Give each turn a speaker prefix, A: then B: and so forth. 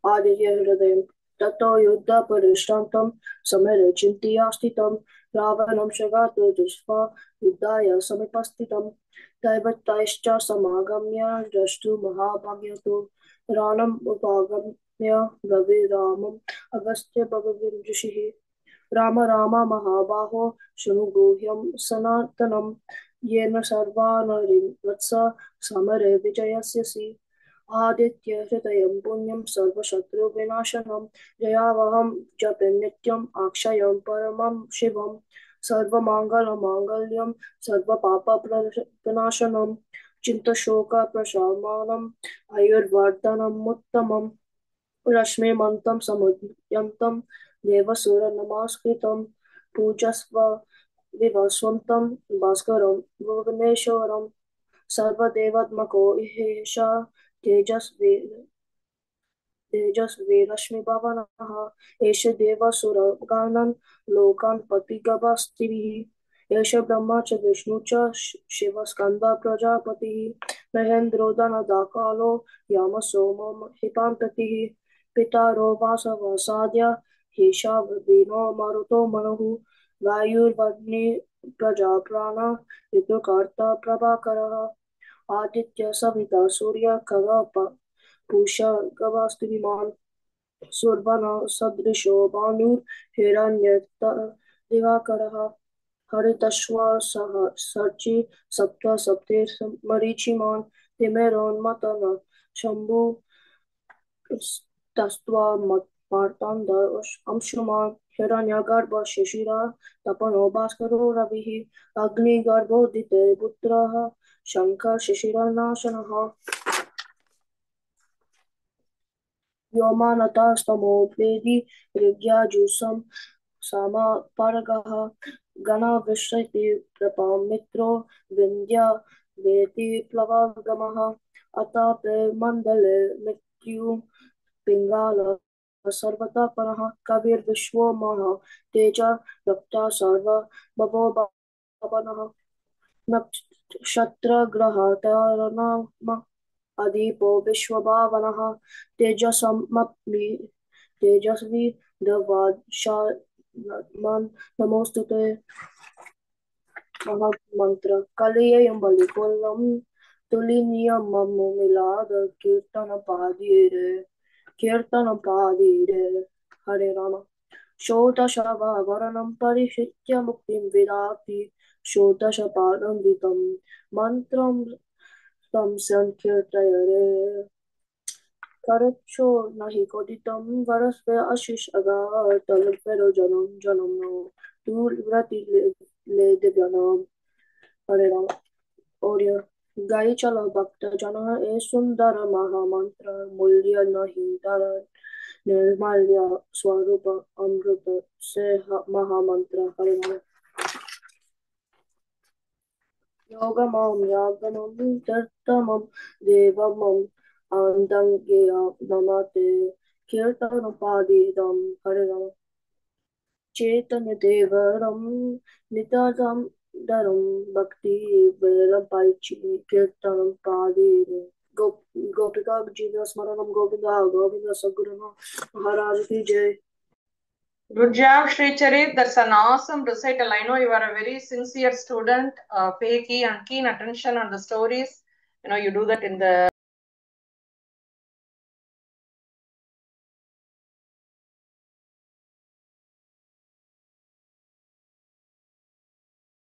A: आदित्य हृदयं ततो युद्धपरिश्रान्तं समरे चिन्तया स्थितं रावणं शगातो दृष्ट्वा युद्धाय समुपस्थितं दैवतैश्च समागम्य द्रष्टुमहाभाग्यतो राणम् उपागम्य ब्रवीरामम् अगस्त्य भगवन् ऋषिः राम राम महाबाहो शृणु गुह्यं सनातनं येन सर्वा नरीं वत्स समरे विजयस्यसि आदित्य हृदयं पुण्यं सर्वशत्रुविनाशनं जयावहं जपे नित्यम् अक्षयं परमं शिवं सर्वमङ्गलमाङ्गल्यं सर्वपापप्रणाशनं चिन्तशोकप्रशमनम् आयुर्वर्धनमुत्तमम् रश्मिमन्तं समुद्यन्तं देवसुरनमस्कृतं पूजस्व विवस्वन्तं भास्करं भुवनेश्वरं सर्वदेवात्मको ह्येष तेजस्वी तेजस्वीरश्मिभवनः एष देवासुरगणान् लोकान् पतिगवास्तिभिः एष ब्रह्मा च विष्णु च शिवस्कन्दः प्रजापतिः महेन्द्रोदनदाकालो यामसोमो हिपान्ततिः पितारो वासवसाद्य हीशाविनो मरुतो मनुः वायुर्वह्नि प्रजाप्राण ऋतुकर्ता प्रभाकरः आदित्य सविता सूर्य खगः पूषा गवास्त्रिमान् सुर्वणसदृशो भानुर्हिरण्यदिवाकरः हरितश्वासः शची सप्त सप्तैर्मरीचिमान् तिमिरोन्मत्तः शम्भुस्तस्त्वा अंशुमान् हिरण्यगर्भः शिशिरः तपनो भास्करो रविः अग्निगर्भोदिते पुत्रः शङ्खः शिशिरनाशनः व्योमानतस्तमोपेदि ऋग्याजुषं समापर्गः गणाविशति प्रपमित्रो विन्द्या वेति प्लवगमः अतापे मण्डले मृत्यु पिङ्गालः सर्वतः परः कविर्विश्वो महा तेज रक्ता सर्व बभो भवनः नक्षत्रग्रहतारणाम अधिपो विश्वभावनः तेजसमप्नि तेजस्वी दवाशान्मान् नमोस्तुते महामन्त्र कलियं बलिकुलं तुलिनियमं मिलाद कीर्तनपादीरे हरे राम षोडशवर्णं परिहृत्य मुक्तिं विदाति षोडशपादं मन्त्रं तं संकीर्तये करच्छो नहि कोदितं वरस्वे आशीष अगार तलब फेरो जन्म जन्म नो दूर व्रति ले दिव्यानाम हरे राम और ये गाई चलो भक्त जन ए सुंदर महामंत्र मूल्य नहीं दर निर्मल्य स्वरूप अमृत से महामंत्र हरे राम योगमं यागमं तीर्थमं देवमं आनन्दङ्गेय नमते कीर्तनपादिदं हरे राम चैतन्यदेवरं नित्यं दरं भक्ति वैरपैचि कीर्तनं पादिरे गोपिका जीवन स्मरणं गोविंदा गोविंद सद्गुरुनाथ महाराज की जय.
B: Good job, Sri Charit. That's an awesome recital. I know you are a very sincere student. Pay keen attention on the stories. You know, you do that in the